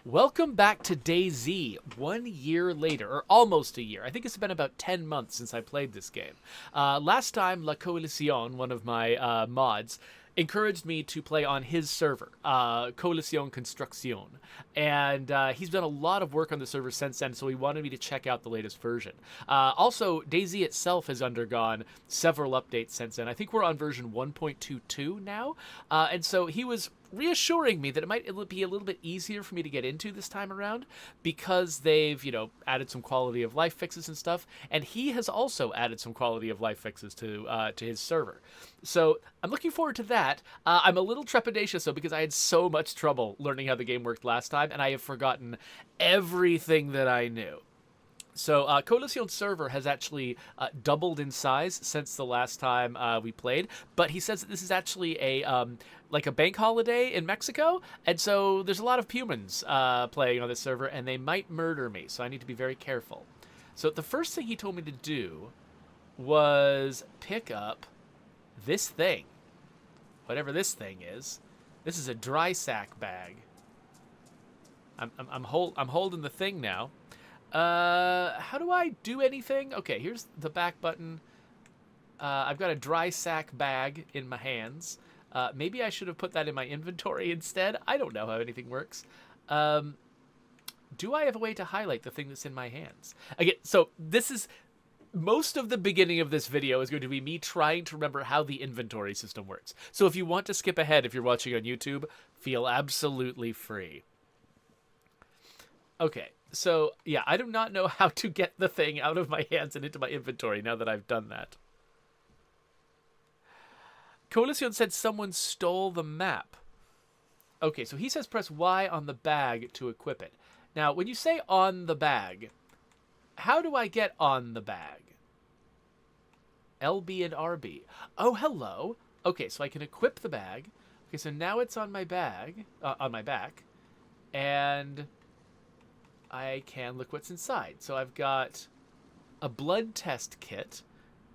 Welcome back to DayZ, 1 year later, or almost a year. I think it's been about 10 months since I played this game. Last time, Coalición, one of my mods, encouraged me to play on his server, Coalición Construcción. And he's done a lot of work on the server since then, so he wanted me to check out the latest version. Also, DayZ itself has undergone several updates since then. I think we're on version 1.22 now. And so he was reassuring me that it might be a little bit easier for me to get into this time around because they've, added some quality of life fixes and stuff, and he has also added some quality of life fixes to his server. So I'm looking forward to that. I'm a little trepidatious though because I had so much trouble learning how the game worked last time, and I have forgotten everything that I knew. So Coalición's server has actually doubled in size since the last time we played, but he says that this is actually a like a bank holiday in Mexico, and so there's a lot of humans playing on this server, and they might murder me, so I need to be very careful. So the first thing he told me to do was pick up this thing, whatever this thing is. This is a dry sack bag. I'm holding the thing now. How do I do anything? Okay, here's the back button. I've got a dry sack bag in my hands. Maybe I should have put that in my inventory instead. I don't know how anything works. Do I have a way to highlight the thing that's in my hands? Again, so this is... Most of the beginning of this video is going to be me trying to remember how the inventory system works. So if you want to skip ahead if you're watching on YouTube, feel absolutely free. Okay, so yeah, I do not know how to get the thing out of my hands and into my inventory now that I've done that. Coalición said someone stole the map. Okay, so he says press Y on the bag to equip it. Now, when you say on the bag, how do I get on the bag? LB and RB. Oh, hello. Okay, so I can equip the bag. Okay, so now it's on my bag, on my back, and I can look what's inside. So I've got a blood test kit.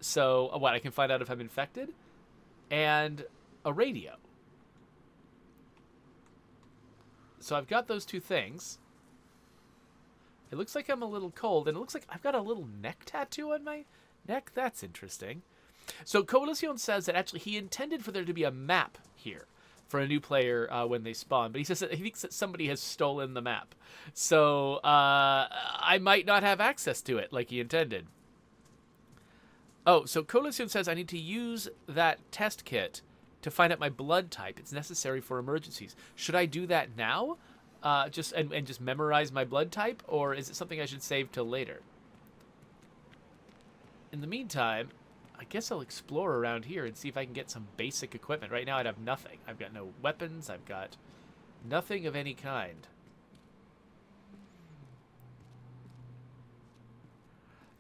So what, I can find out if I'm infected, and a radio. So I've got those two things. It looks like I'm a little cold, and it looks like I've got a little neck tattoo on my neck. That's interesting. So Coalición says that actually he intended for there to be a map here for a new player when they spawn, but he says that he thinks that somebody has stolen the map. So I might not have access to it like he intended. Oh, so Coalición says I need to use that test kit to find out my blood type. It's necessary for emergencies. Should I do that now? Just memorize my blood type, or is it something I should save till later? In the meantime, I guess I'll explore around here and see if I can get some basic equipment. Right now I'd have nothing. I've got no weapons. I've got nothing of any kind.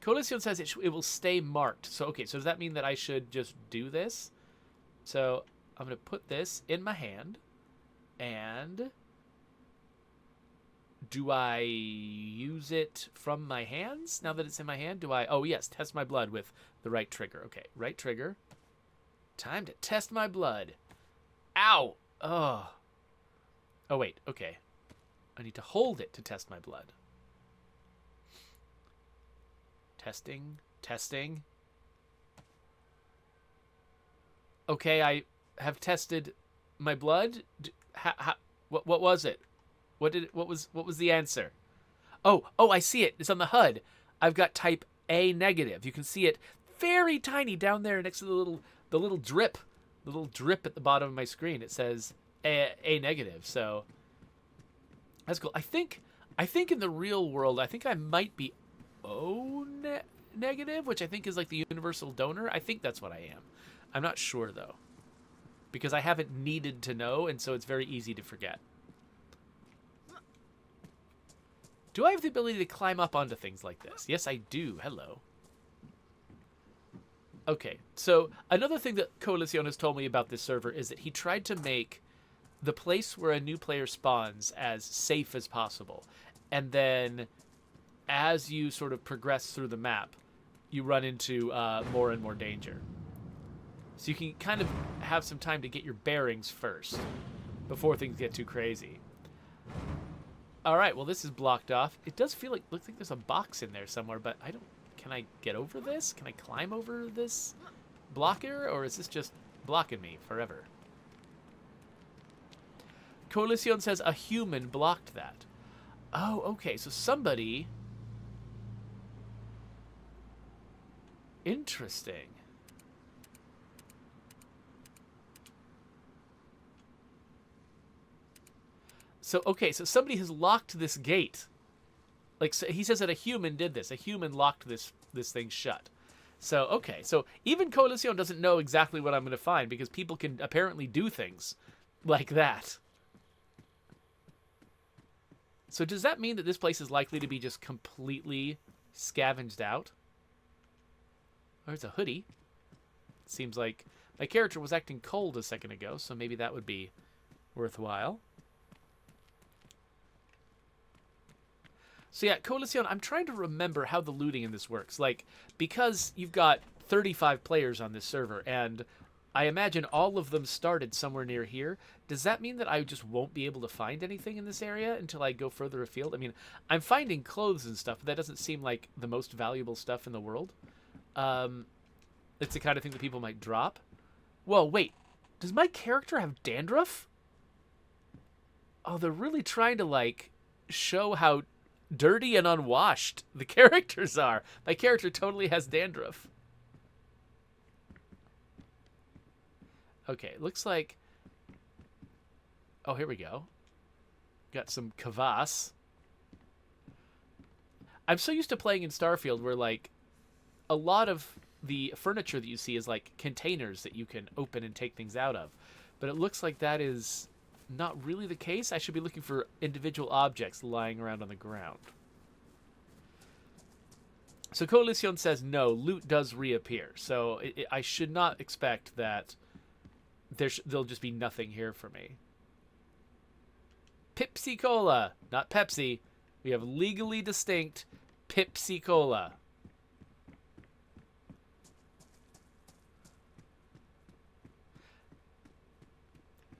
Coalición says it will stay marked. So, okay, so does that mean that I should just do this? So I'm going to put this in my hand, and... do I use it from my hands now that it's in my hand? Do I... Oh, yes, test my blood with the right trigger. Okay, right trigger. Time to test my blood. Ow! Oh. Oh, wait, okay. I need to hold it to test my blood. Testing, testing. Okay, I have tested my blood. What was it? What was the answer? Oh, I see it. It's on the HUD. I've got type A negative. You can see it very tiny down there next to the little drip at the bottom of my screen. It says A negative. So that's cool. I think in the real world, I think I might be O negative, which I think is like the universal donor. I think that's what I am. I'm not sure though, because I haven't needed to know, and so it's very easy to forget. Do I have the ability to climb up onto things like this? Yes, I do. Hello. Okay, so another thing that Coalición has told me about this server is that he tried to make the place where a new player spawns as safe as possible. And then as you sort of progress through the map, you run into more and more danger. So you can kind of have some time to get your bearings first before things get too crazy. All right, well, this is blocked off. It does feel like, looks like there's a box in there somewhere, but I don't, can I get over this? Can I climb over this blocker, or is this just blocking me forever? Coalición says a human blocked that. Oh, okay, so somebody... Interesting. So, okay, so somebody has locked this gate. Like, so he says that a human did this. A human locked this thing shut. So, okay, so even Coalición doesn't know exactly what I'm going to find because people can apparently do things like that. So does that mean that this place is likely to be just completely scavenged out? Oh, there's a hoodie. Seems like my character was acting cold a second ago, so maybe that would be worthwhile. So yeah, Coalición, I'm trying to remember how the looting in this works. Like, because you've got 35 players on this server, and I imagine all of them started somewhere near here, does that mean that I just won't be able to find anything in this area until I go further afield? I mean, I'm finding clothes and stuff, but that doesn't seem like the most valuable stuff in the world. It's the kind of thing that people might drop. Whoa, wait. Does my character have dandruff? Oh, they're really trying to, like, show how dirty and unwashed the characters are. My character totally has dandruff. Okay, looks like... Oh, here we go. Got some kvass. I'm so used to playing in Starfield where, like, a lot of the furniture that you see is, like, containers that you can open and take things out of. But it looks like that is not really the case. I should be looking for individual objects lying around on the ground. So Coalición says no, loot does reappear. So I should not expect that there'll just be nothing here for me. Pepsi Cola, not Pepsi. We have legally distinct Pepsi Cola.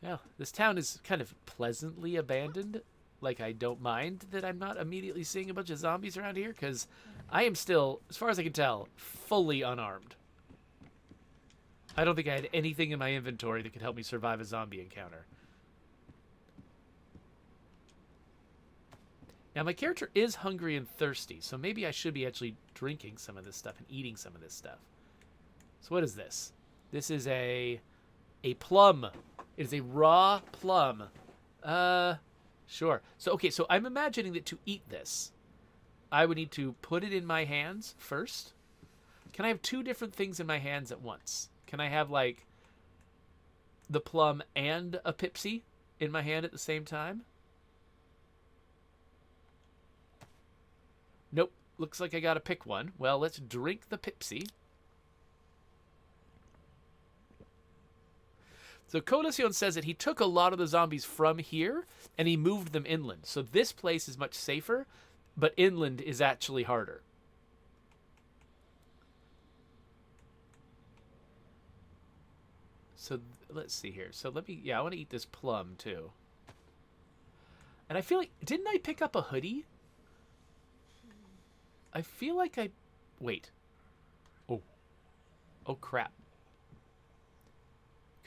Yeah, this town is kind of pleasantly abandoned. Like, I don't mind that I'm not immediately seeing a bunch of zombies around here, because I am still, as far as I can tell, fully unarmed. I don't think I had anything in my inventory that could help me survive a zombie encounter. Now, my character is hungry and thirsty, so maybe I should be actually drinking some of this stuff and eating some of this stuff. So what is this? This is a plum. It is a raw plum. Sure. So, okay, so I'm imagining that to eat this, I would need to put it in my hands first. Can I have two different things in my hands at once? Can I have, like, the plum and a Pepsi in my hand at the same time? Nope. Looks like I gotta pick one. Well, let's drink the Pepsi. So Coalición says that he took a lot of the zombies from here and he moved them inland. So this place is much safer, but inland is actually harder. So let's see here. So I want to eat this plum too. And I feel like, didn't I pick up a hoodie? I feel like wait. Oh crap.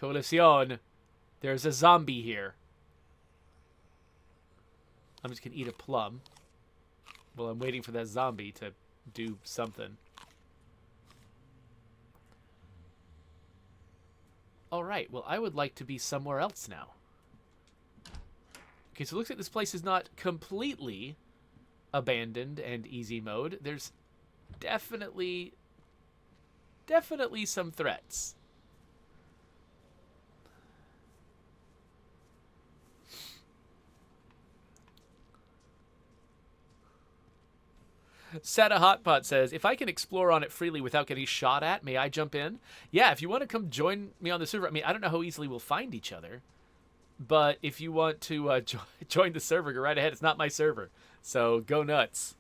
Coalición, there's a zombie here. I'm just going to eat a plum while I'm waiting for that zombie to do something. Alright, well, I would like to be somewhere else now. Okay, so it looks like this place is not completely abandoned and easy mode. There's definitely some threats. Seta Hotpot says, if I can explore on it freely without getting shot at, may I jump in? Yeah, if you want to come join me on the server, I mean, I don't know how easily we'll find each other, but if you want to join the server, go right ahead. It's not my server, so go nuts.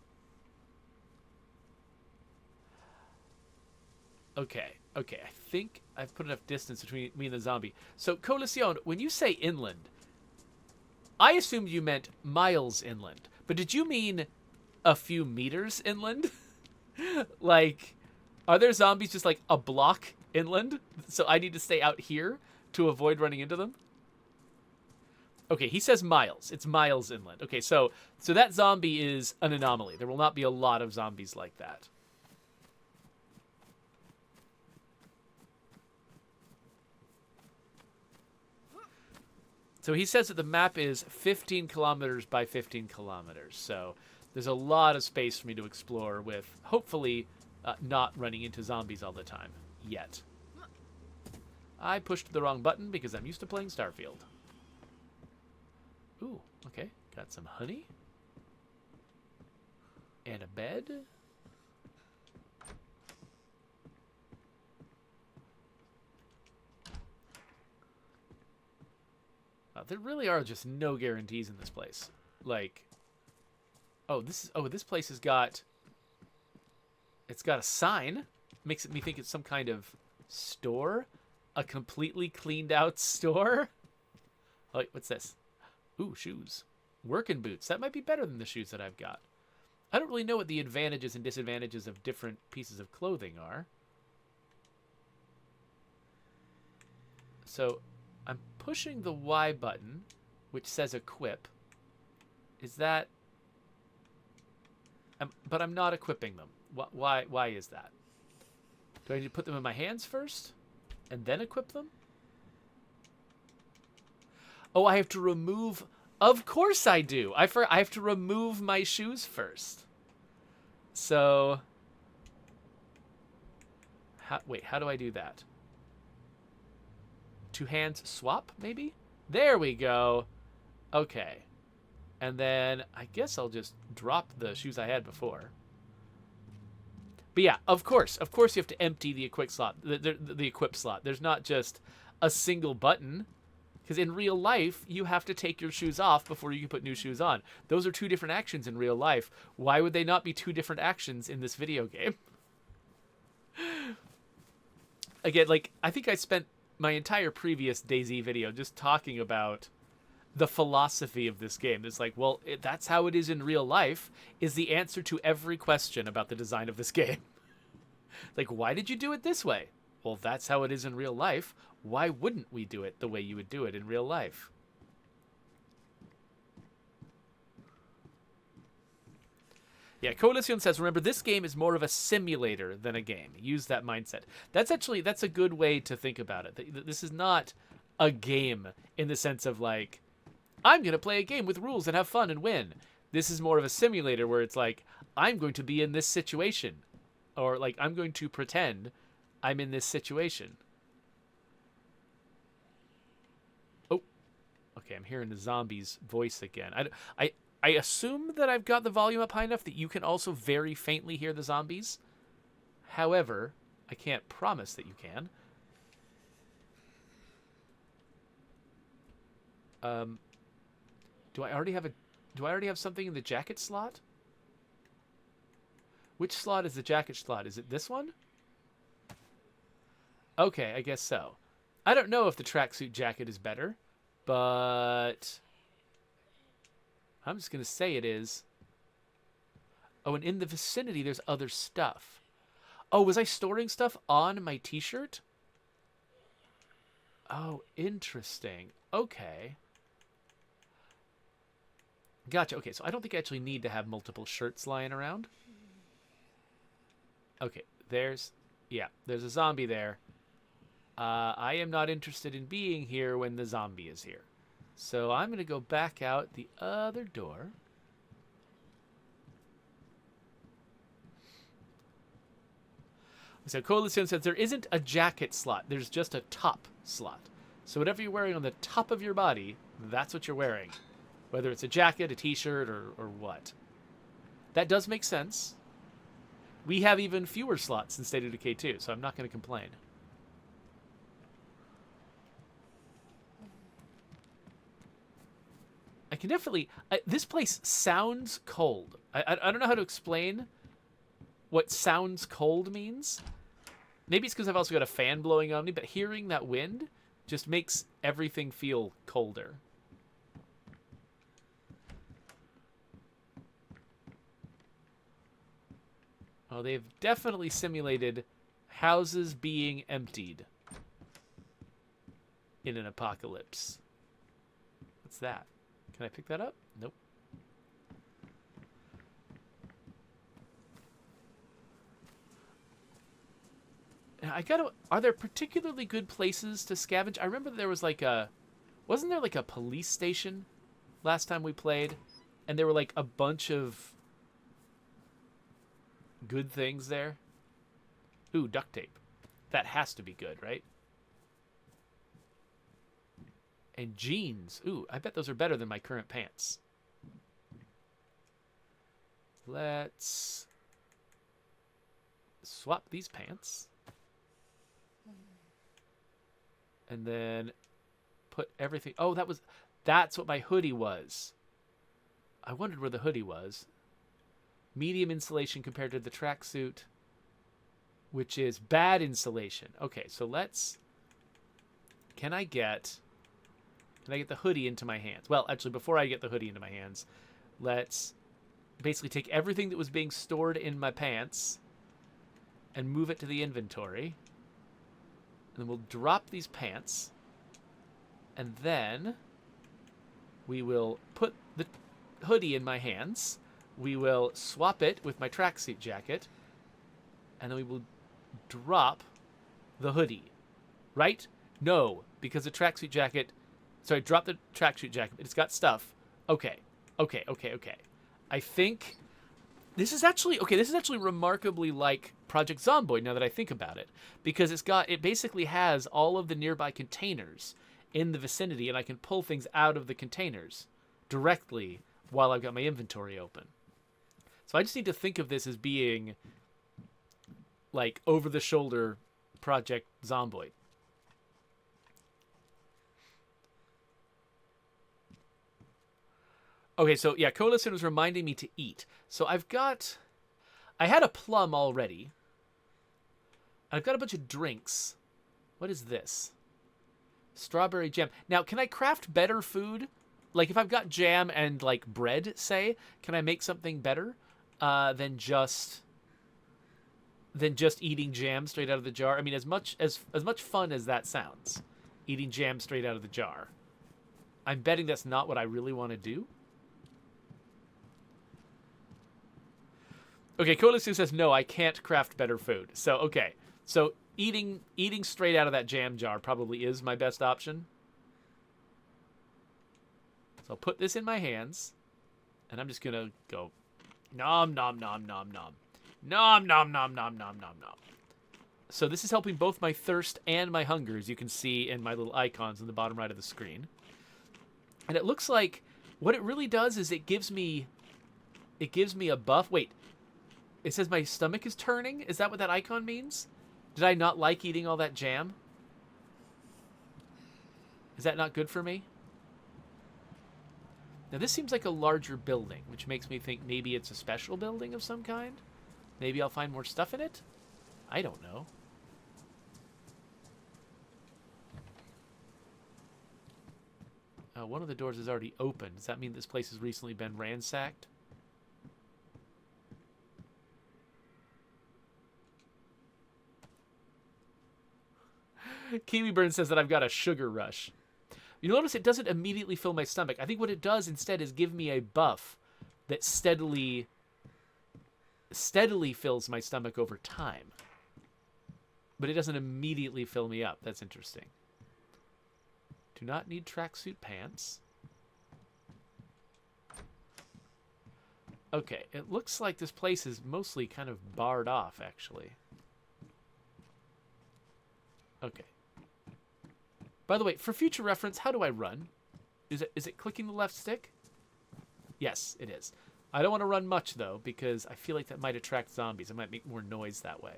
Okay, I think I've put enough distance between me and the zombie. So, Coalición, when you say inland, I assumed you meant miles inland, but did you mean a few meters inland? Like, are there zombies just like a block inland? So I need to stay out here to avoid running into them? Okay, he says miles. It's miles inland. Okay, so that zombie is an anomaly. There will not be a lot of zombies like that. So he says that the map is 15 kilometers by 15 kilometers. So there's a lot of space for me to explore with, hopefully, not running into zombies all the time. Yet. I pushed the wrong button because I'm used to playing Starfield. Ooh, okay. Got some honey. And a bed. There really are just no guarantees in this place. Like, this place has got, it's got a sign. Makes me think it's some kind of store. A completely cleaned out store. Oh, wait, what's this? Ooh, shoes. Working boots. That might be better than the shoes that I've got. I don't really know what the advantages and disadvantages of different pieces of clothing are. So, I'm pushing the Y button, which says equip. Is that... but I'm not equipping them. Why is that? Do I need to put them in my hands first? And then equip them? Oh, I have to remove... Of course I do. I have to remove my shoes first. So... wait, how do I do that? Two hands swap, maybe? There we go. Okay. And then I guess I'll just drop the shoes I had before. But yeah, of course you have to empty the equip slot. The equip slot. There's not just a single button. Because in real life, you have to take your shoes off before you can put new shoes on. Those are two different actions in real life. Why would they not be two different actions in this video game? Again, like, I think I spent my entire previous DayZ video just talking about the philosophy of this game. It's like, well, that's how it is in real life, is the answer to every question about the design of this game. Like, why did you do it this way? Well, that's how it is in real life. Why wouldn't we do it the way you would do it in real life? Yeah, Coalición says, remember, this game is more of a simulator than a game. Use that mindset. That's a good way to think about it. This is not a game in the sense of, like, I'm going to play a game with rules and have fun and win. This is more of a simulator where it's like, I'm going to be in this situation. Or, like, I'm going to pretend I'm in this situation. Oh. Okay, I'm hearing the zombie's voice again. I assume that I've got the volume up high enough that you can also very faintly hear the zombies. However, I can't promise that you can. Do I already have something in the jacket slot? Which slot is the jacket slot? Is it this one? Okay, I guess so. I don't know if the tracksuit jacket is better, but I'm just going to say it is. Oh, and in the vicinity, there's other stuff. Oh, was I storing stuff on my t-shirt? Oh, interesting. Okay. Gotcha. Okay, so I don't think I actually need to have multiple shirts lying around. Okay, there's a zombie there. I am not interested in being here when the zombie is here. So I'm going to go back out the other door. So Coalición says there isn't a jacket slot. There's just a top slot. So whatever you're wearing on the top of your body, that's what you're wearing. Whether it's a jacket, a t-shirt, or what. That does make sense. We have even fewer slots in State of Decay 2, so I'm not going to complain. I can definitely... this place sounds cold. I don't know how to explain what sounds cold means. Maybe it's because I've also got a fan blowing on me, but hearing that wind just makes everything feel colder. Oh, they've definitely simulated houses being emptied in an apocalypse. What's that? Can I pick that up? Nope. I gotta. Are there particularly good places to scavenge? I remember there was like a. Wasn't there like a police station last time we played? And there were like a bunch of good things there. Ooh, duct tape. That has to be good, right? And jeans. Ooh, I bet those are better than my current pants. Let's swap these pants. And then put everything. Oh, that's what my hoodie was. I wondered where the hoodie was. Medium insulation compared to the tracksuit, which is bad insulation. Okay, so can I get the hoodie into my hands? Well, actually, before I get the hoodie into my hands, let's basically take everything that was being stored in my pants and move it to the inventory. And then we'll drop these pants. And then we will put the hoodie in my hands. We will swap it with my tracksuit jacket. And then we will drop the hoodie. Right? No, because the tracksuit jacket... Sorry, drop the tracksuit jacket. It's got stuff. Okay. I think... This is actually remarkably like Project Zomboid now that I think about it. Because it basically has all of the nearby containers in the vicinity, and I can pull things out of the containers directly while I've got my inventory open. So I just need to think of this as being like over-the-shoulder Project Zomboid. Okay, so yeah, Coalición was reminding me to eat. So I had a plum already. I've got a bunch of drinks. What is this? Strawberry jam. Now, can I craft better food? Like if I've got jam and like bread, say, can I make something better than just eating jam straight out of the jar? I mean, as much fun as that sounds, eating jam straight out of the jar, I'm betting that's not what I really want to do. Okay, Coalición says, no, I can't craft better food. So, okay. So, eating straight out of that jam jar probably is my best option. So, I'll put this in my hands, and I'm just going to go nom, nom, nom, nom, nom. Nom, nom, nom, nom, nom, nom, nom. So, this is helping both my thirst and my hunger, as you can see in my little icons in the bottom right of the screen. And it looks like what it really does is it gives me a buff. Wait. It says my stomach is turning? Is that what that icon means? Did I not like eating all that jam? Is that not good for me? Now this seems like a larger building, which makes me think maybe it's a special building of some kind. Maybe I'll find more stuff in it? I don't know. One of the doors is already open. Does that mean this place has recently been ransacked? Kiwi Burn says that I've got a sugar rush. You notice it doesn't immediately fill my stomach. I think what it does instead is give me a buff that steadily fills my stomach over time. But it doesn't immediately fill me up. That's interesting. Do not need tracksuit pants. Okay, it looks like this place is mostly kind of barred off, actually. Okay. By the way, for future reference, how do I run? Is it clicking the left stick? Yes, it is. I don't want to run much, though, because I feel like that might attract zombies. I might make more noise that way.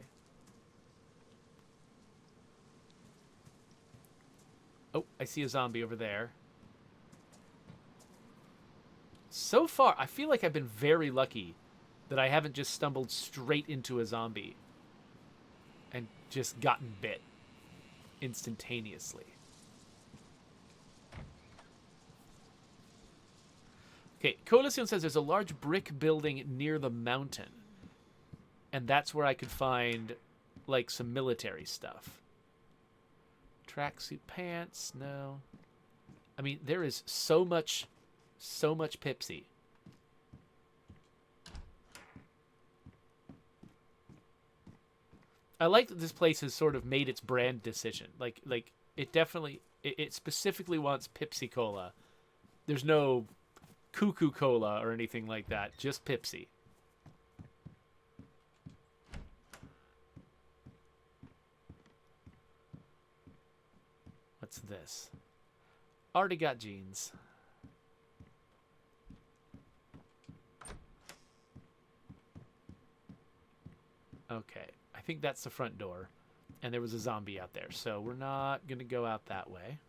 Oh, I see a zombie over there. So far, I feel like I've been very lucky that I haven't just stumbled straight into a zombie and just gotten bit instantaneously. Okay, Coalición says there's a large brick building near the mountain. And that's where I could find, like, some military stuff. Tracksuit pants, no. I mean, there is so much Pepsi. I like that this place has sort of made its brand decision. Like it definitely, it specifically wants Pepsi Cola. There's no Cuckoo Cola or anything like that. Just Pepsi. What's this? Already got jeans. Okay. I think that's the front door. And there was a zombie out there. So we're not going to go out that way.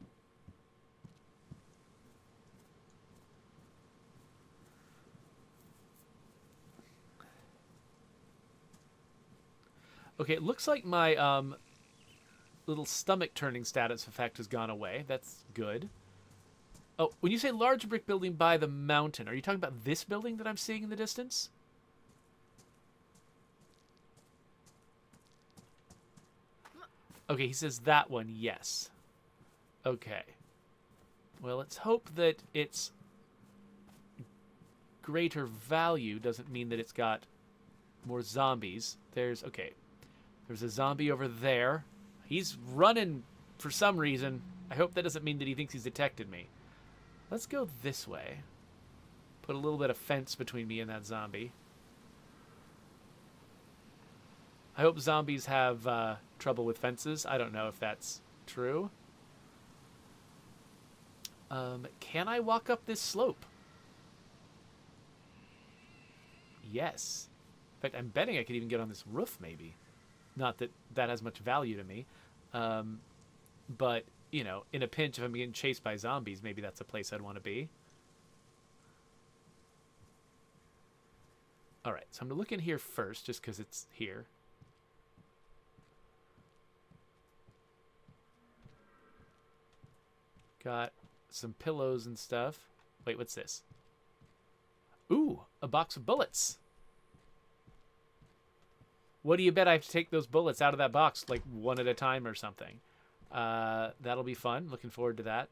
Okay, it looks like my little stomach turning status effect has gone away. That's good. Oh, when you say large brick building by the mountain, are you talking about this building that I'm seeing in the distance? Okay, he says that one, yes. Okay. Well, let's hope that its greater value doesn't mean that it's got more zombies. There's a zombie over there. He's running for some reason. I hope that doesn't mean that he thinks he's detected me. Let's go this way. Put a little bit of fence between me and that zombie. I hope zombies have trouble with fences. I don't know if that's true. Can I walk up this slope? Yes. In fact, I'm betting I could even get on this roof, maybe. Not that that has much value to me. But, you know, in a pinch, if I'm getting chased by zombies, maybe that's a place I'd want to be. All right, so I'm going to look in here first, just because it's here. Got some pillows and stuff. Wait, what's this? Ooh, a box of bullets. What do you bet I have to take those bullets out of that box, like, one at a time or something? That'll be fun. Looking forward to that.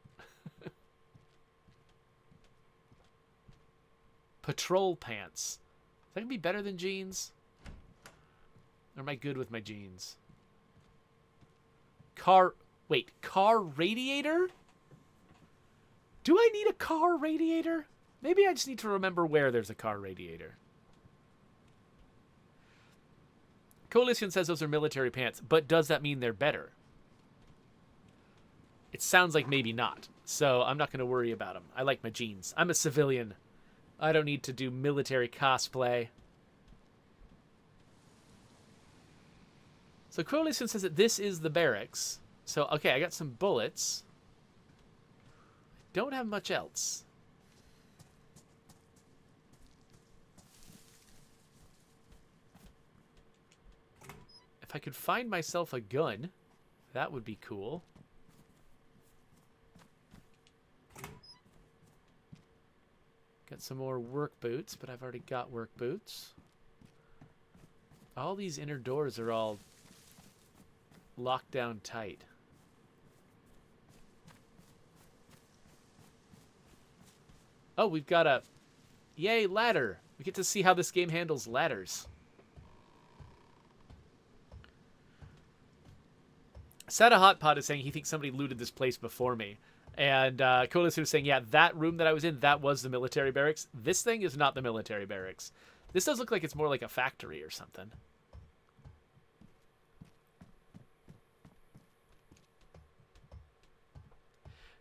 Patrol pants. Is that going to be better than jeans? Or am I good with my jeans? Car radiator? Do I need a car radiator? Maybe I just need to remember where there's a car radiator. Coalition says those are military pants, but does that mean they're better? It sounds like maybe not, so I'm not going to worry about them. I like my jeans. I'm a civilian. I don't need to do military cosplay. So Coalition says that this is the barracks. So, okay, I got some bullets. Don't have much else. If I could find myself a gun, that would be cool. Got some more work boots, but I've already got work boots. All these inner doors are all locked down tight. Oh, we've got a... Yay, ladder! We get to see how this game handles ladders. Sada Hotpot is saying he thinks somebody looted this place before me. And Coalition is saying, yeah, that room that I was in, that was the military barracks. This thing is not the military barracks. This does look like it's more like a factory or something.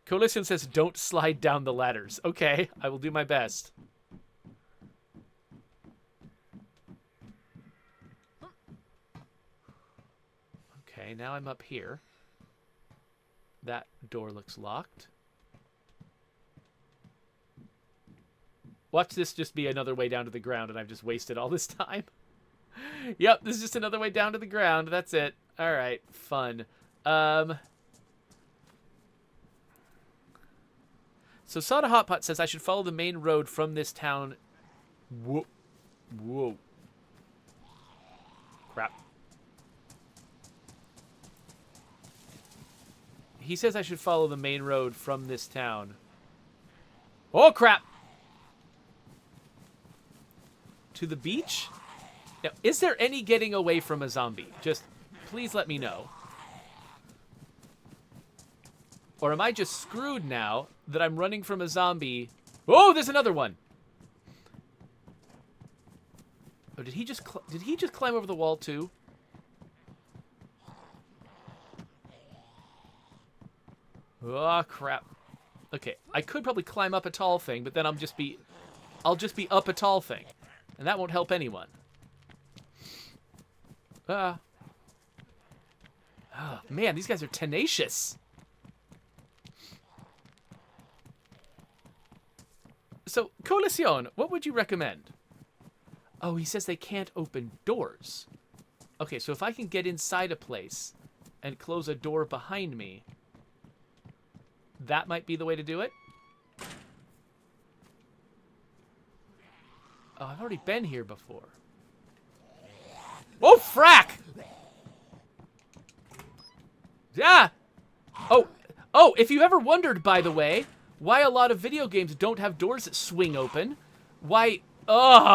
Coalition says, don't slide down the ladders. Okay, I will do my best. Okay, now I'm up here. That door looks locked. Watch this just be another way down to the ground, and I've just wasted all this time. Yep, this is just another way down to the ground. That's it. All right, fun. So Sada Hotpot says I should follow the main road from this town. Whoa. Whoa. he says I should follow the main road from this town. Oh, crap! To the beach? Now, is there any getting away from a zombie? Just please let me know. Or am I just screwed now that I'm running from a zombie? Oh, there's another one! Oh, did he just climb over the wall too? Oh, crap. Okay, I could probably climb up a tall thing, but then I'll just be up a tall thing. And that won't help anyone. Oh, man, these guys are tenacious. So, Coalición, what would you recommend? Oh, he says they can't open doors. Okay, so if I can get inside a place and close a door behind me, that might be the way to do it. Oh, I've already been here before. Oh, frack! Yeah! Oh, if you ever wondered, by the way, why a lot of video games don't have doors that swing open, why in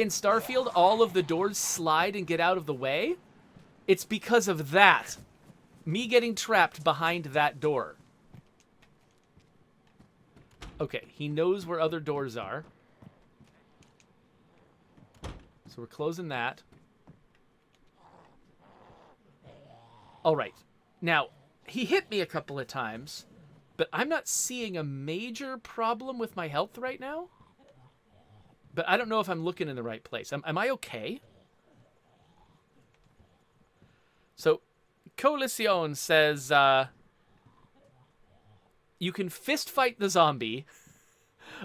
Starfield all of the doors slide and get out of the way? It's because of that. Me getting trapped behind that door. Okay, he knows where other doors are. So we're closing that. All right. Now, he hit me a couple of times, but I'm not seeing a major problem with my health right now. But I don't know if I'm looking in the right place. Am I okay? So, Coalición says, you can fist fight the zombie,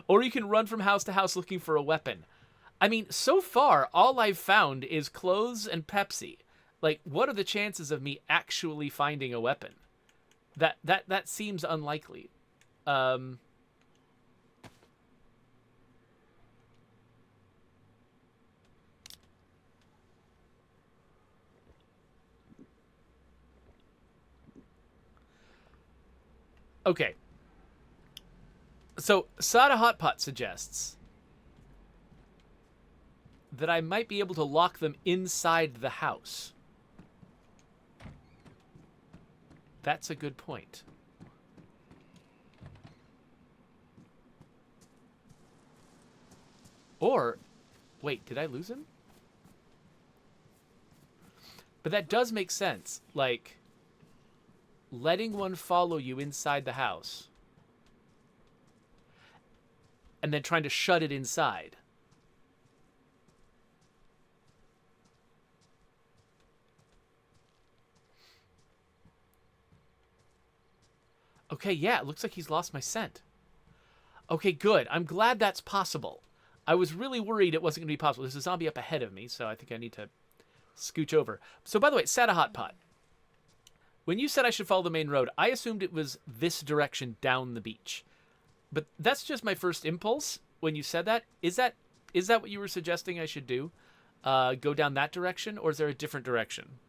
or you can run from house to house looking for a weapon. I mean, so far, all I've found is clothes and Pepsi. Like, what are the chances of me actually finding a weapon? That seems unlikely. Okay. So, Sada Hotpot suggests that I might be able to lock them inside the house. That's a good point. Or, wait, did I lose him? But that does make sense. Like, letting one follow you inside the house and then trying to shut it inside. Okay, yeah, it looks like he's lost my scent. Okay, good. I'm glad that's possible. I was really worried it wasn't going to be possible. There's a zombie up ahead of me, so I think I need to scooch over. So, by the way, Sada Hotpot. When you said I should follow the main road, I assumed it was this direction down the beach. But that's just my first impulse when you said that. Is that what you were suggesting I should do? Go down that direction, or is there a different direction?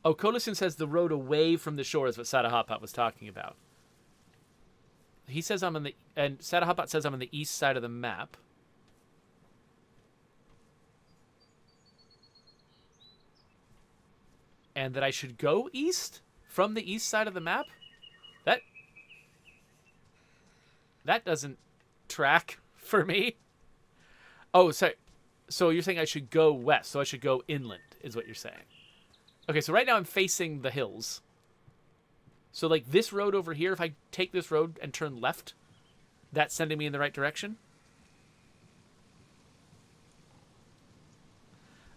Oh, Coalición says the road away from the shore is what Sada Hotpot was talking about. He says I'm on the... And Sada Hotpot says I'm on the east side of the map. And that I should go east from the east side of the map? That doesn't track for me. Oh, sorry. So you're saying I should go west. So I should go inland, is what you're saying. Okay, so right now I'm facing the hills. So, like, this road over here, if I take this road and turn left, that's sending me in the right direction?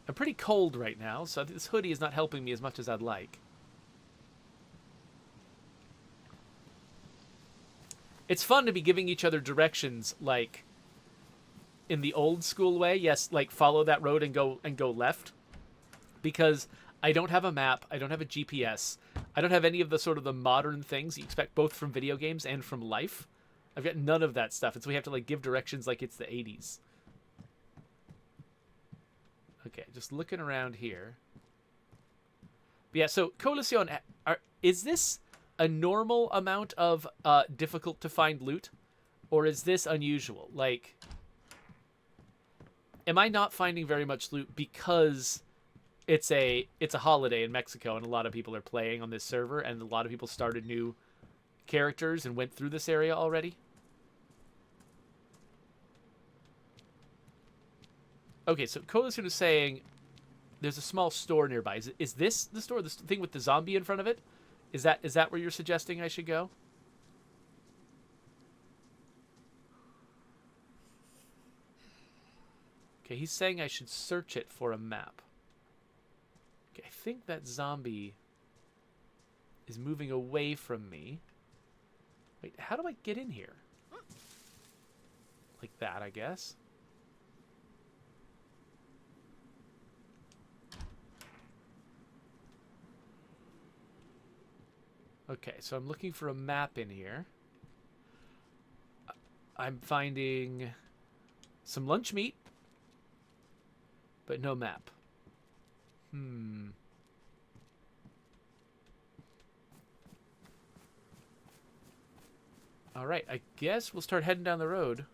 I'm pretty cold right now, so this hoodie is not helping me as much as I'd like. It's fun to be giving each other directions, like, in the old school way. Yes, like, follow that road and go left. Because I don't have a map, I don't have a GPS, I don't have any of the sort of the modern things you expect both from video games and from life. I've got none of that stuff, and so we have to, like, give directions like it's the 80s. Okay, just looking around here. But yeah, so Coalición, is this a normal amount of difficult to find loot? Or is this unusual? Like, am I not finding very much loot because it's a holiday in Mexico and a lot of people are playing on this server and a lot of people started new characters and went through this area already? Okay, so Coalición is saying there's a small store nearby. Is this the store? This thing with the zombie in front of it? Is that where you're suggesting I should go? Okay, he's saying I should search it for a map. Okay, I think that zombie is moving away from me. Wait, how do I get in here? Like that, I guess. Okay, so I'm looking for a map in here. I'm finding some lunch meat, but no map. All right, I guess we'll start heading down the road.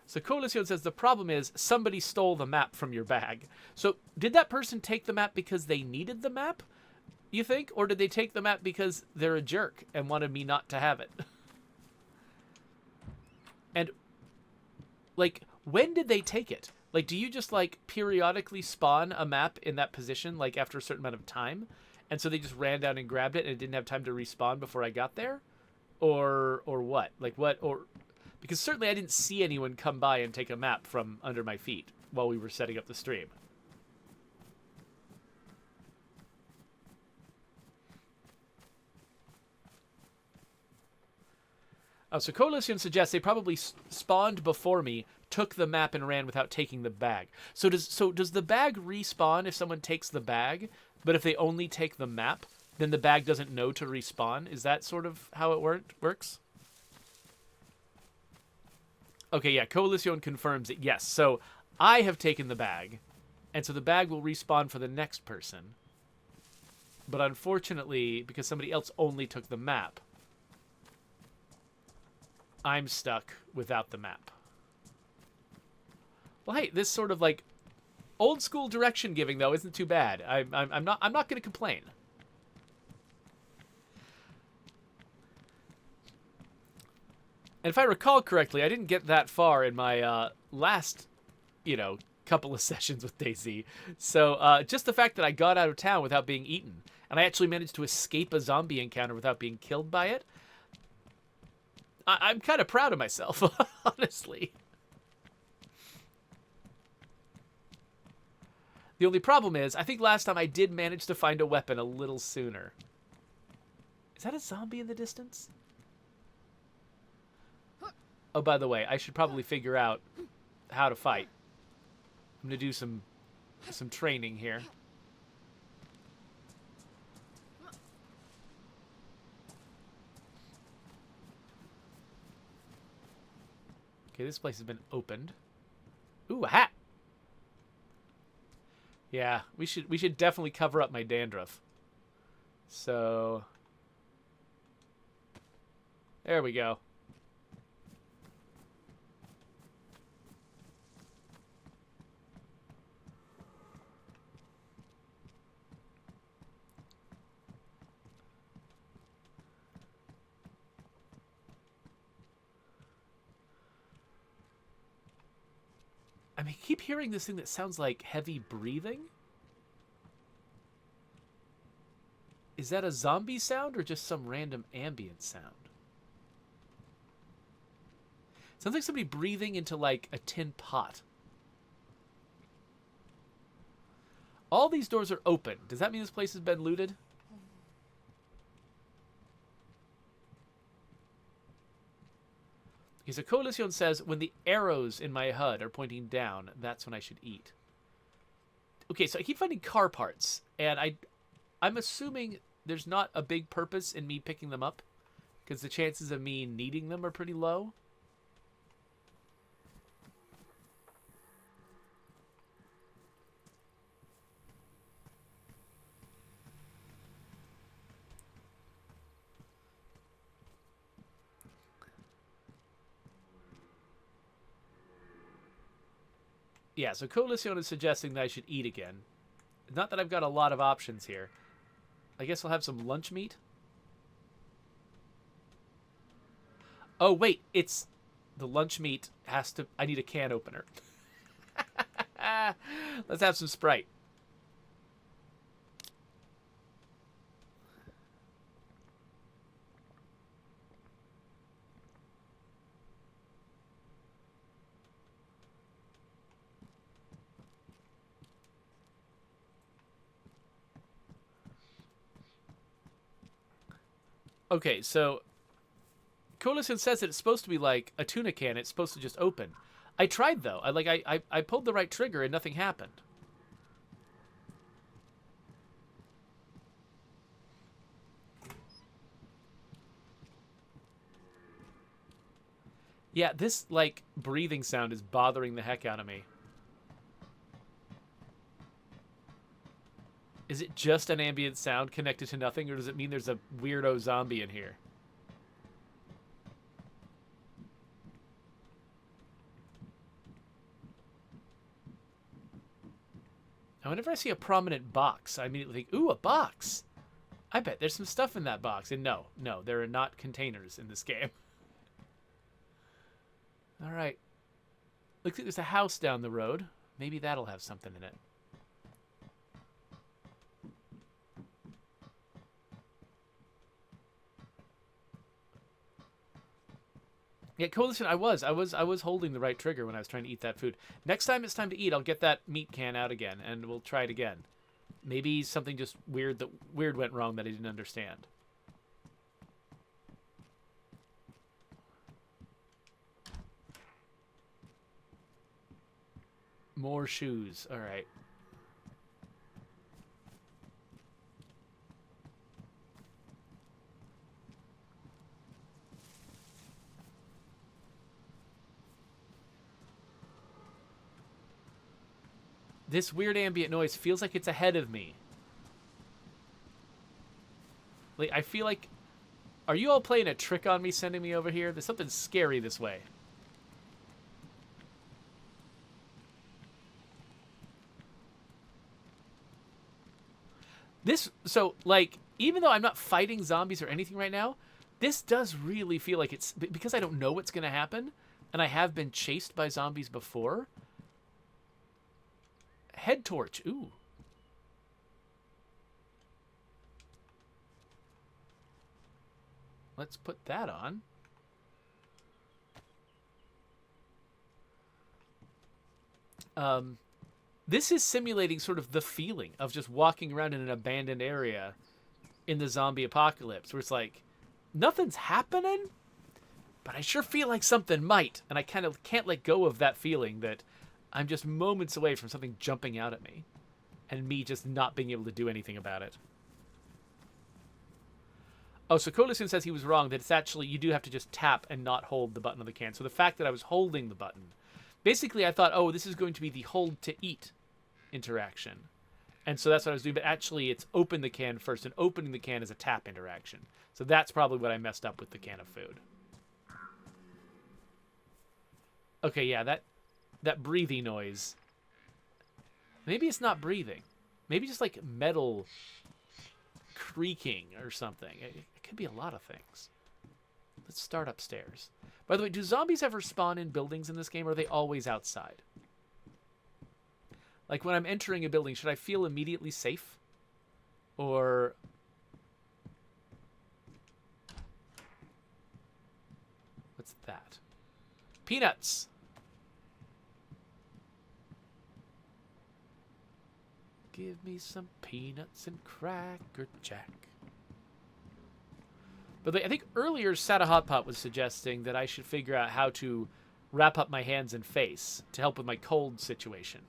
So Coalición says the problem is somebody stole the map from your bag. So did that person take the map because they needed the map, you think? Or did they take the map because they're a jerk and wanted me not to have it? And, like, when did they take it? Like, do you just, like, periodically spawn a map in that position, like, after a certain amount of time? And so they just ran down and grabbed it and it didn't have time to respawn before I got there? Or what? Like, what? Or... Because certainly I didn't see anyone come by and take a map from under my feet while we were setting up the stream. Oh, so Coalición suggests they probably spawned before me, took the map, and ran without taking the bag. So does the bag respawn if someone takes the bag, but if they only take the map, then the bag doesn't know to respawn? Is that sort of how it works? Okay, yeah, Coalición confirms it. Yes, so I have taken the bag, and so the bag will respawn for the next person. But unfortunately, because somebody else only took the map, I'm stuck without the map. Well, hey, this sort of like old school direction giving though isn't too bad. I'm not going to complain. And if I recall correctly, I didn't get that far in my last, couple of sessions with DayZ. So just the fact that I got out of town without being eaten, and I actually managed to escape a zombie encounter without being killed by it, I'm kind of proud of myself, honestly. The only problem is, I think last time I did manage to find a weapon a little sooner. Is that a zombie in the distance? Oh, by the way, I should probably figure out how to fight. I'm going to do some training here. Okay, this place has been opened. Ooh, a hat! Yeah, we should definitely cover up my dandruff. So... there we go. I mean, I keep hearing this thing that sounds like heavy breathing. Is that a zombie sound or just some random ambient sound? Sounds like somebody breathing into, like, a tin pot. All these doors are open. Does that mean this place has been looted? Okay, so Coalición says, when the arrows in my HUD are pointing down, that's when I should eat. Okay, so I keep finding car parts, and I'm assuming there's not a big purpose in me picking them up, because the chances of me needing them are pretty low. Yeah, so Coalición is suggesting that I should eat again. Not that I've got a lot of options here. I guess I'll have some lunch meat. Oh, wait, it's... The lunch meat has to... I need a can opener. Let's have some Sprite. Okay, so Coalition says that it's supposed to be like a tuna can. It's supposed to just open. I tried though. I pulled the right trigger and nothing happened. Yeah, this like breathing sound is bothering the heck out of me. Is it just an ambient sound connected to nothing, or does it mean there's a weirdo zombie in here? Now, whenever I see a prominent box, I immediately think, ooh, a box! I bet there's some stuff in that box. And no, there are not containers in this game. All right. Looks like there's a house down the road. Maybe that'll have something in it. Yeah, Coalition, I was holding the right trigger when I was trying to eat that food. Next time it's time to eat, I'll get that meat can out again, and we'll try it again. Maybe something just weird went wrong that I didn't understand. More shoes. All right. This weird ambient noise feels like it's ahead of me. Like, I feel like... Are you all playing a trick on me sending me over here? There's something scary this way. So, like, even though I'm not fighting zombies or anything right now, this does really feel like it's... Because I don't know what's going to happen, and I have been chased by zombies before... Head torch. Ooh. Let's put that on. This is simulating sort of the feeling of just walking around in an abandoned area in the zombie apocalypse, where it's like, nothing's happening, but I sure feel like something might. And I kind of can't let go of that feeling that I'm just moments away from something jumping out at me and me just not being able to do anything about it. Oh, so Coalition says he was wrong, that it's actually, you do have to just tap and not hold the button on the can. So the fact that I was holding the button, basically I thought, oh, this is going to be the hold to eat interaction. And so that's what I was doing, but actually it's open the can first, and opening the can is a tap interaction. So that's probably what I messed up with the can of food. Okay, yeah, that breathing noise. Maybe it's not breathing. Maybe just like metal creaking or something. It could be a lot of things. Let's start upstairs. By the way, do zombies ever spawn in buildings in this game, or are they always outside? Like when I'm entering a building, should I feel immediately safe? Or... What's that? Peanuts! Give me some peanuts and Cracker Jack. But I think earlier Sada Hotpot was suggesting that I should figure out how to wrap up my hands and face to help with my cold situation.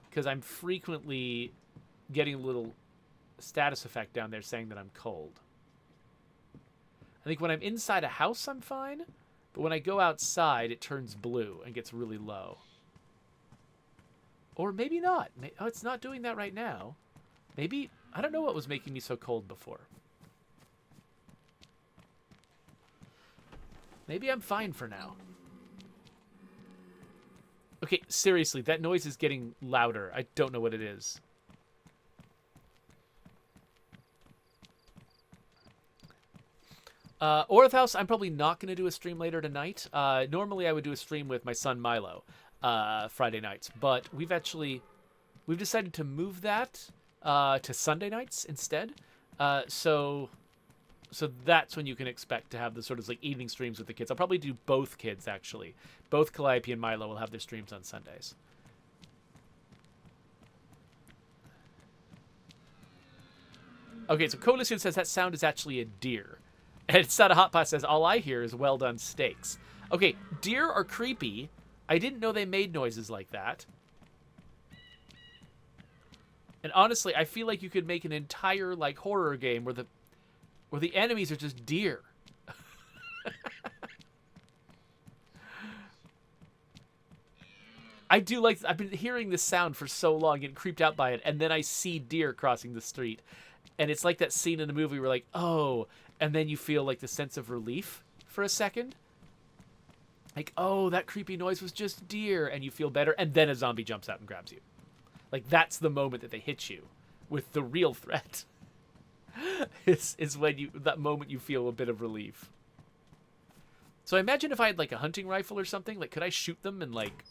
Because I'm frequently getting a little status effect down there saying that I'm cold. I think when I'm inside a house, I'm fine. But when I go outside, it turns blue and gets really low. Or maybe not. Oh, it's not doing that right now. Maybe, I don't know what was making me so cold before. Maybe I'm fine for now. Okay, seriously, that noise is getting louder. I don't know what it is. Orth House, I'm probably not going to do a stream later tonight. Normally, I would do a stream with my son Milo Friday nights, but we've decided to move that to Sunday nights instead. So that's when you can expect to have the sort of like evening streams with the kids. I'll probably do both kids, actually. Both Calliope and Milo will have their streams on Sundays. Okay, so Coalición says that sound is actually a deer. And it's not a hot pot says, all I hear is well done steaks. Okay, deer are creepy. I didn't know they made noises like that. And honestly, I feel like you could make an entire like horror game where the enemies are just deer. I do like, I've been hearing this sound for so long, getting creeped out by it, and then I see deer crossing the street. And it's like that scene in the movie where like, oh, and then you feel like the sense of relief for a second. Like, oh, that creepy noise was just deer, and you feel better, and then a zombie jumps out and grabs you. Like, that's the moment that they hit you with the real threat. is when that moment you feel a bit of relief. So I imagine if I had like a hunting rifle or something, like could I shoot them and like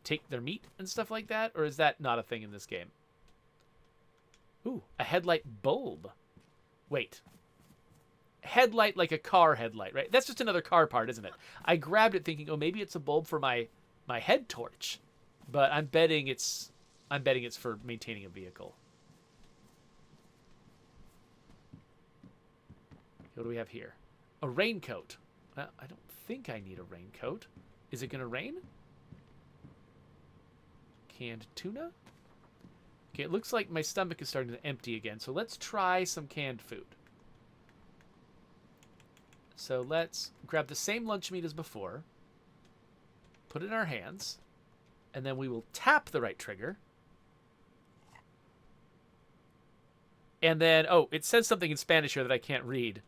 take their meat and stuff like that? Or is that not a thing in this game? Ooh, a headlight bulb. Wait. Headlight like a car headlight, right? That's just another car part, isn't it? I grabbed it thinking, oh, maybe it's a bulb for my head torch. But I'm betting it's for maintaining a vehicle. What do we have here? A raincoat. Well, I don't think I need a raincoat. Is it going to rain? Canned tuna? Okay, it looks like my stomach is starting to empty again, so let's try some canned food. So let's grab the same lunch meat as before, put it in our hands, and then we will tap the right trigger. And then, oh, it says something in Spanish here that I can't read.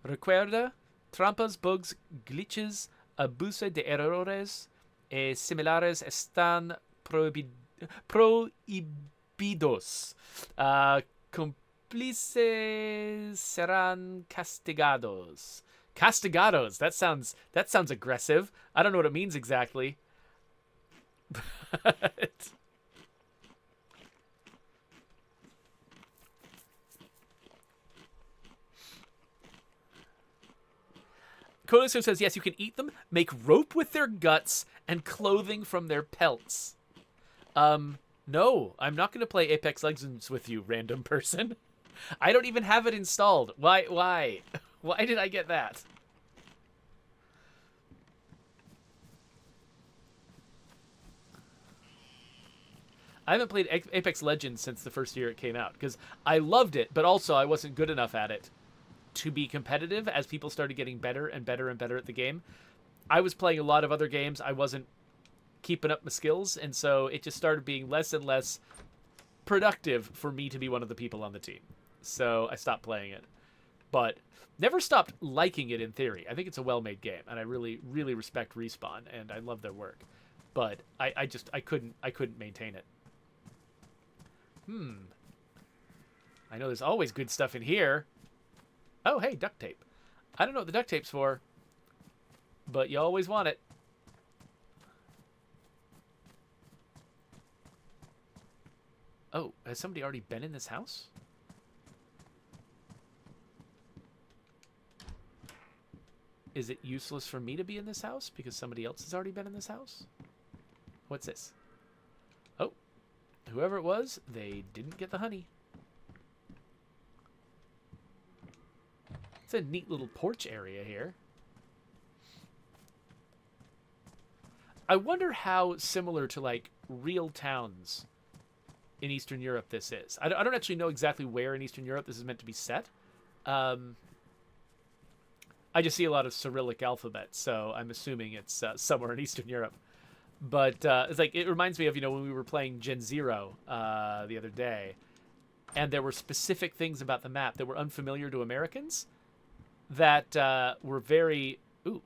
Recuerda, trampas, bugs, glitches, abuse de errores similares están prohibidos. Cómplices serán castigados. Castigados. That sounds aggressive. I don't know what it means exactly. But Coalición says, yes, you can eat them, make rope with their guts, and clothing from their pelts. No, I'm not going to play Apex Legends with you, random person. I don't even have it installed. Why? Why did I get that? I haven't played Apex Legends since the first year it came out, because I loved it, but also I wasn't good enough at it to be competitive as people started getting better and better and better at the game. I was playing a lot of other games. I wasn't keeping up my skills, and so it just started being less and less productive for me to be one of the people on the team. So I stopped playing it. But never stopped liking it in theory. I think it's a well-made game, and I really, really respect Respawn, and I love their work. But I couldn't maintain it. I know there's always good stuff in here. Oh, hey, duct tape. I don't know what the duct tape's for, but you always want it. Oh, has somebody already been in this house? Is it useless for me to be in this house because somebody else has already been in this house? What's this? Oh, whoever it was, they didn't get the honey. It's a neat little porch area here. I wonder how similar to like real towns in Eastern Europe this is. I don't actually know exactly where in Eastern Europe this is meant to be set. I just see a lot of Cyrillic alphabet, so I'm assuming it's somewhere in Eastern Europe. But it's like, it reminds me of, when we were playing Gen Zero the other day, and there were specific things about the map that were unfamiliar to Americans that were very... Ooh,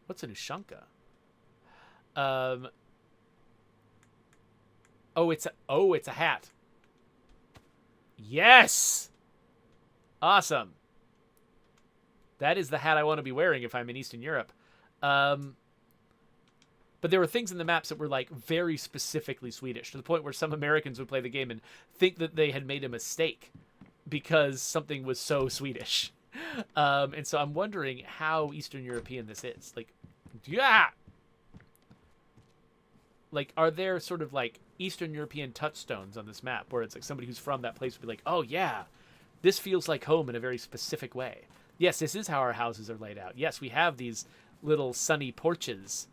what's an Ushanka? it's a hat. Yes! Awesome. That is the hat I want to be wearing if I'm in Eastern Europe. But there were things in the maps that were like very specifically Swedish, to the point where some Americans would play the game and think that they had made a mistake because something was so Swedish. And so I'm wondering how Eastern European this is. Like, yeah! Like, are there sort of like Eastern European touchstones on this map where it's like somebody who's from that place would be like, oh yeah, this feels like home in a very specific way. Yes, this is how our houses are laid out. Yes, we have these little sunny porches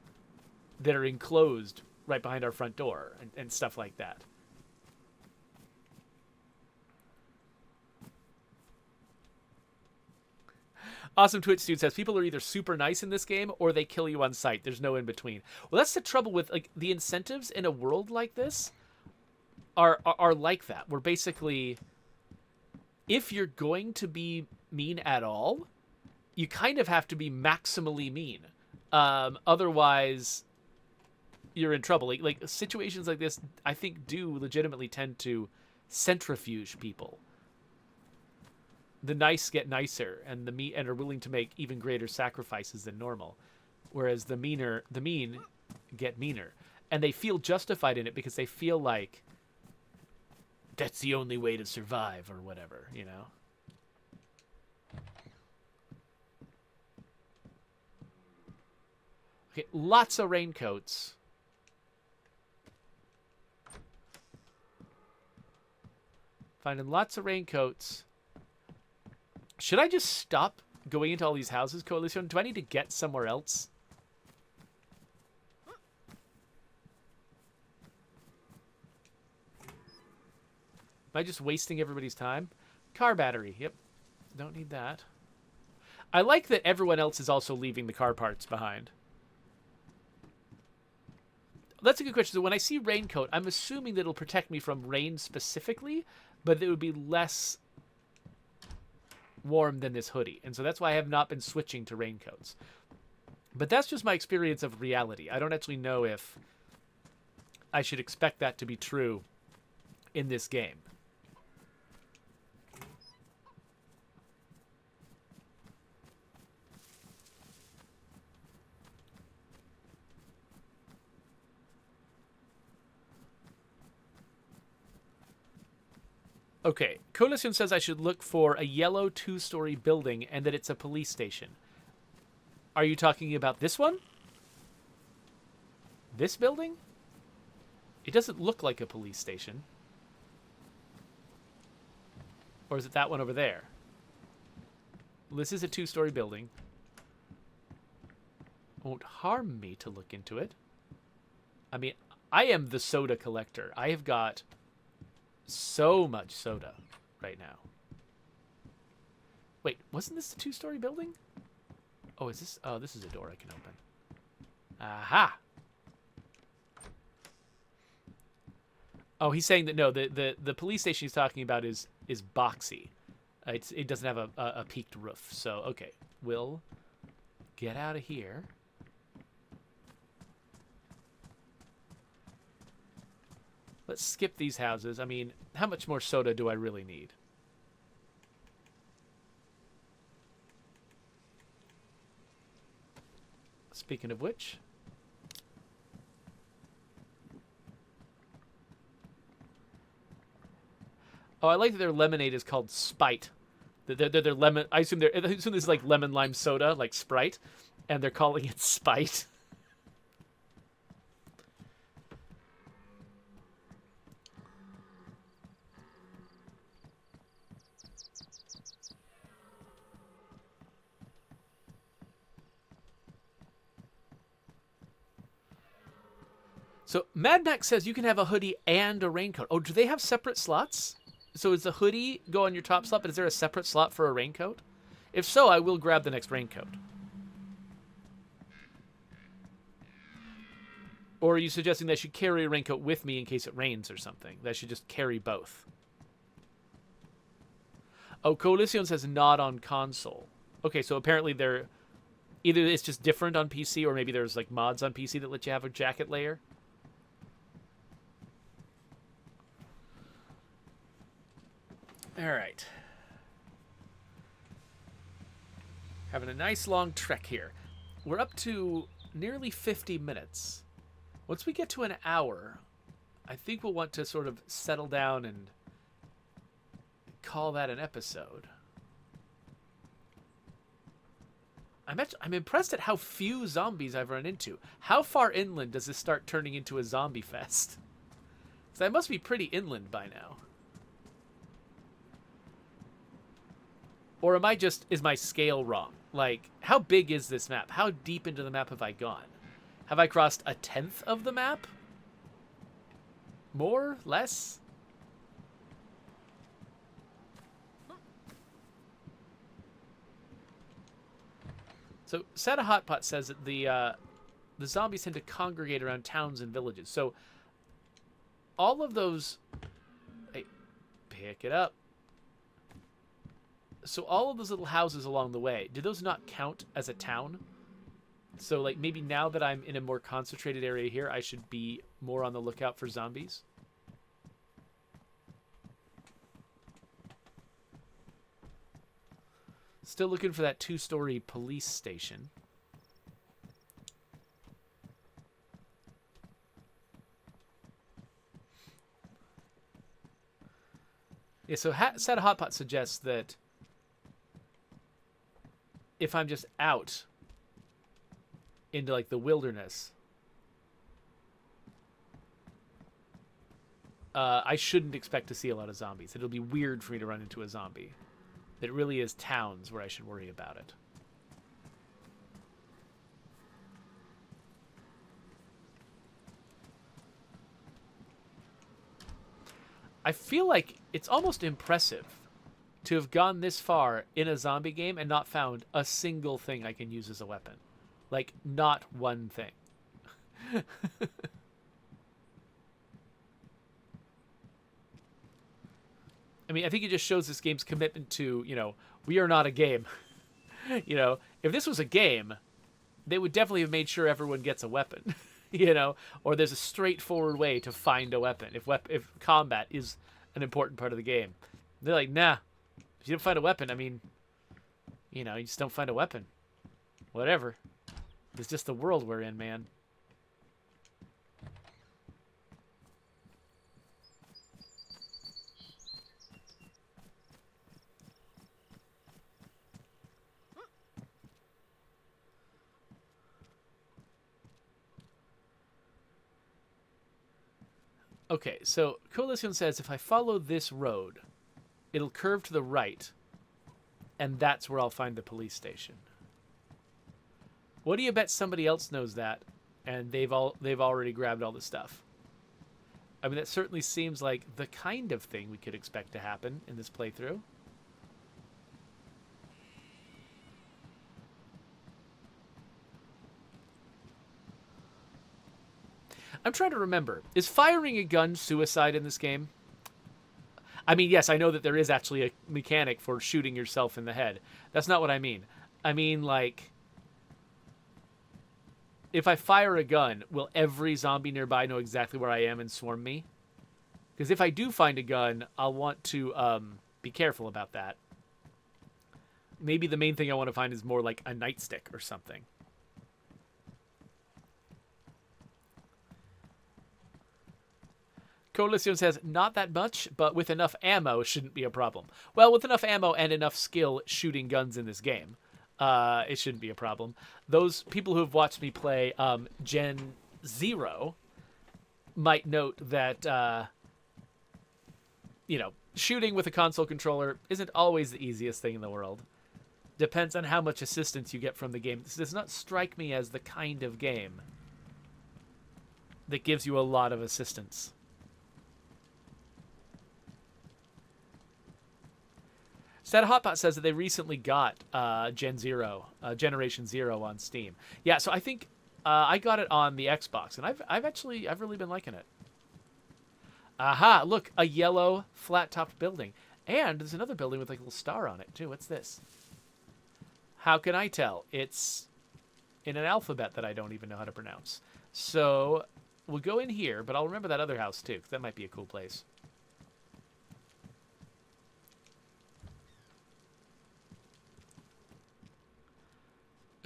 that are enclosed right behind our front door and stuff like that. Awesome Twitch Dude says, people are either super nice in this game or they kill you on sight. There's no in between. Well, that's the trouble with like the incentives in a world like this are like that. Where basically, if you're going to be mean at all, you kind of have to be maximally mean. Otherwise, you're in trouble. Like situations like this, I think, do legitimately tend to centrifuge people. The nice get nicer, and are willing to make even greater sacrifices than normal, whereas the mean get meaner, and they feel justified in it because they feel like that's the only way to survive or whatever, you know. Okay, lots of raincoats. Finding lots of raincoats. Should I just stop going into all these houses, Coalition? Do I need to get somewhere else? Am I just wasting everybody's time? Car battery. Yep. Don't need that. I like that everyone else is also leaving the car parts behind. That's a good question. So when I see raincoat, I'm assuming that it'll protect me from rain specifically, but it would be less warm than this hoodie, and so that's why I have not been switching to raincoats. But that's just my experience of reality. I don't actually know if I should expect that to be true in this game. Okay, Coalition says I should look for a yellow 2-story building and that it's a police station. Are you talking about this one? This building? It doesn't look like a police station. Or is it that one over there? This is a 2-story building. Won't harm me to look into it. I mean, I am the soda collector. I have got so much soda right now. Wait, wasn't this a 2-story building? Oh, is this? Oh, this is a door I can open. Aha! Oh, he's saying that no, the police station he's talking about is boxy. It doesn't have a peaked roof. So okay, we'll get out of here. Let's skip these houses. I mean, how much more soda do I really need? Speaking of which, oh, I like that their lemonade is called Spite. Their lemon. I assume this is like lemon lime soda, like Sprite, and they're calling it Spite. So Mad Max says you can have a hoodie and a raincoat. Oh, do they have separate slots? So does the hoodie go on your top slot, but is there a separate slot for a raincoat? If so, I will grab the next raincoat. Or are you suggesting that I should carry a raincoat with me in case it rains or something? That I should just carry both? Oh, Coalición says not on console. Okay, so apparently they're... Either it's just different on PC, or maybe there's like mods on PC that let you have a jacket layer. All right. Having a nice long trek here. We're up to nearly 50 minutes. Once we get to an hour, I think we'll want to sort of settle down and call that an episode. I'm impressed at how few zombies I've run into. How far inland does this start turning into a zombie fest? Because I must be pretty inland by now. Or is my scale wrong? Like, how big is this map? How deep into the map have I gone? Have I crossed a tenth of the map? More? Less? So, Santa Hotpot says that the zombies tend to congregate around towns and villages. So, all of those... Hey, pick it up. So, all of those little houses along the way, do those not count as a town? So, like, maybe now that I'm in a more concentrated area here, I should be more on the lookout for zombies? Still looking for that 2-story police station. Yeah, so Santa Hotpot suggests that if I'm just out into, like, the wilderness, I shouldn't expect to see a lot of zombies. It'll be weird for me to run into a zombie. It really is towns where I should worry about it. I feel like it's almost impressive to have gone this far in a zombie game and not found a single thing I can use as a weapon. Like, not one thing. I mean, I think it just shows this game's commitment to, you know, we are not a game. You know, if this was a game, they would definitely have made sure everyone gets a weapon. You know, or there's a straightforward way to find a weapon. If combat is an important part of the game, they're like, nah. If you don't find a weapon, I mean, you know, you just don't find a weapon. Whatever. It's just the world we're in, man. Okay, so Coalición says if I follow this road, it'll curve to the right, and that's where I'll find the police station. What do you bet somebody else knows that, and they've already grabbed all the stuff? I mean, that certainly seems like the kind of thing we could expect to happen in this playthrough. I'm trying to remember. Is firing a gun suicide in this game? I mean, yes, I know that there is actually a mechanic for shooting yourself in the head. That's not what I mean. I mean, like, if I fire a gun, will every zombie nearby know exactly where I am and swarm me? Because if I do find a gun, I'll want to be careful about that. Maybe the main thing I want to find is more like a nightstick or something. Coalición says, not that much, but with enough ammo shouldn't be a problem. Well, with enough ammo and enough skill shooting guns in this game, it shouldn't be a problem. Those people who have watched me play Gen 0 might note that, you know, shooting with a console controller isn't always the easiest thing in the world. Depends on how much assistance you get from the game. This does not strike me as the kind of game that gives you a lot of assistance. Santa Hotpot says that they recently got Generation 0 on Steam. Yeah, so I think I got it on the Xbox, and I've really been liking it. Aha, look, a yellow flat-topped building. And there's another building with like a little star on it, too. What's this? How can I tell? It's in an alphabet that I don't even know how to pronounce. So we'll go in here, but I'll remember that other house, too, because that might be a cool place.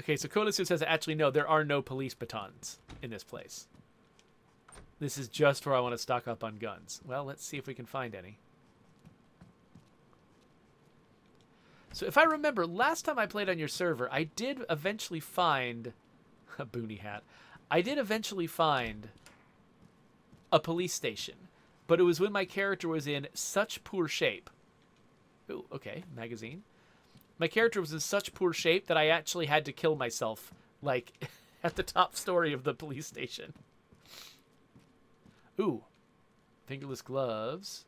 Okay, so Coalición says, actually, no, there are no police batons in this place. This is just where I want to stock up on guns. Well, let's see if we can find any. So if I remember, last time I played on your server, I did eventually find... a boonie hat. I did eventually find a police station. But it was when my character was in such poor shape. Ooh, okay, magazine. My character was in such poor shape that I actually had to kill myself, like, at the top story of the police station. Ooh, fingerless gloves.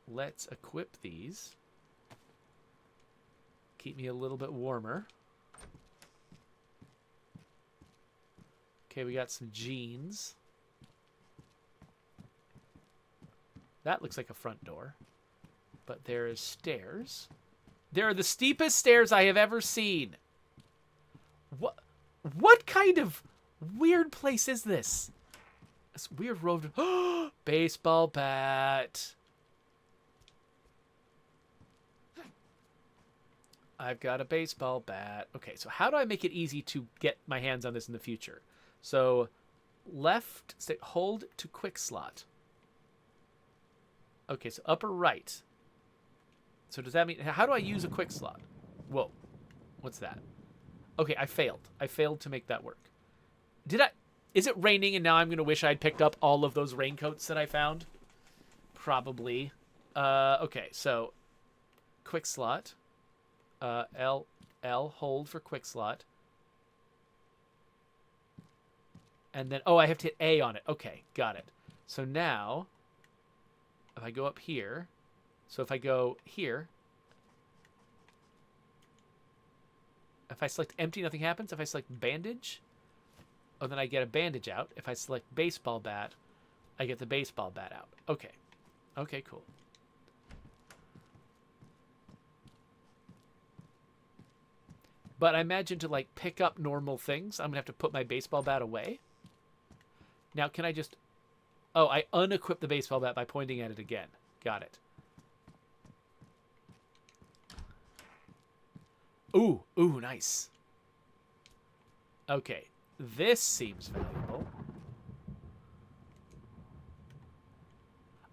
Let's equip these. Keep me a little bit warmer. Okay, we got some jeans. That looks like a front door. But there is stairs. There are the steepest stairs I have ever seen. What kind of weird place is this? This weird road. Baseball bat. I've got a baseball bat. Okay, so how do I make it easy to get my hands on this in the future? So left, hold to quick slot. Okay, so upper right. So does that mean, how do I use a quick slot? Whoa, what's that? Okay, I failed. I failed to make that work. Is it raining and now I'm going to wish I'd picked up all of those raincoats that I found? Probably. Okay, so quick slot. L, hold for quick slot. And then, oh, I have to hit A on it. Okay, got it. So now, if I go up here, so if I go here, if I select empty, nothing happens. If I select bandage, oh, then I get a bandage out. If I select baseball bat, I get the baseball bat out. Okay. Okay, cool. But I imagine to, like, pick up normal things, I'm going to have to put my baseball bat away. Now, can I just... Oh, I unequip the baseball bat by pointing at it again. Got it. Ooh, nice. Okay, this seems valuable.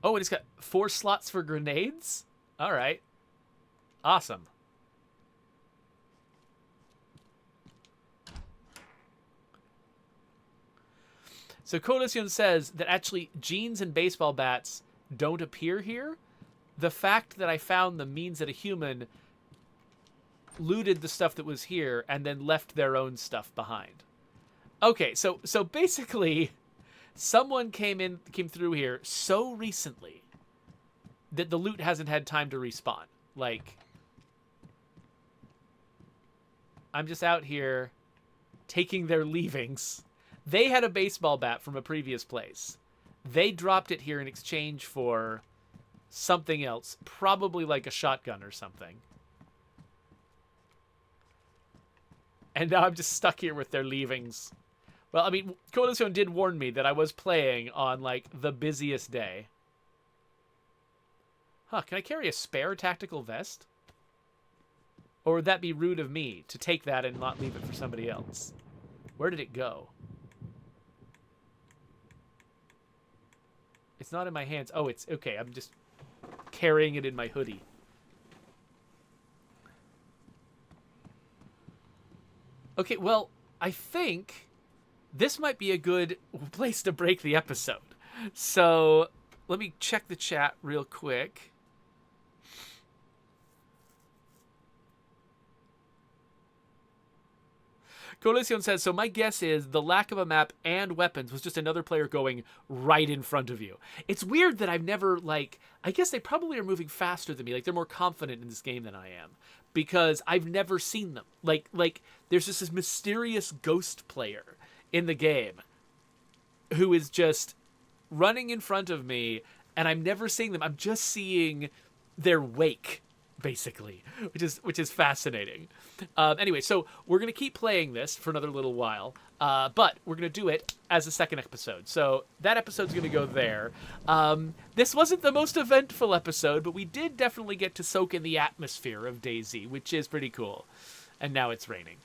Oh, and it's got 4 slots for grenades? All right. Awesome. So Coalición says that actually jeans and baseball bats don't appear here. The fact that I found them means that a human looted the stuff that was here and then left their own stuff behind. Okay, so basically someone came through here so recently that the loot hasn't had time to respawn. Like, I'm just out here taking their leavings. They had a baseball bat from a previous place. They dropped it here in exchange for something else, probably like a shotgun or something. And now I'm just stuck here with their leavings. Well, I mean, Coalición did warn me that I was playing on, like, the busiest day. Huh, can I carry a spare tactical vest? Or would that be rude of me to take that and not leave it for somebody else? Where did it go? It's not in my hands. Oh, it's... Okay, I'm just carrying it in my hoodie. Okay, well, I think this might be a good place to break the episode. So, let me check the chat real quick. Coalición says, so my guess is the lack of a map and weapons was just another player going right in front of you. It's weird that I've never, like, I guess they probably are moving faster than me. Like, they're more confident in this game than I am. Because I've never seen them. Like there's just this mysterious ghost player in the game who is just running in front of me, and I'm never seeing them. I'm just seeing their wake, basically, which is fascinating. Anyway, so we're going to keep playing this for another little while, but we're going to do it as a second episode. So that episode's going to go there. This wasn't the most eventful episode, but we did definitely get to soak in the atmosphere of DayZ, which is pretty cool. and now it's raining.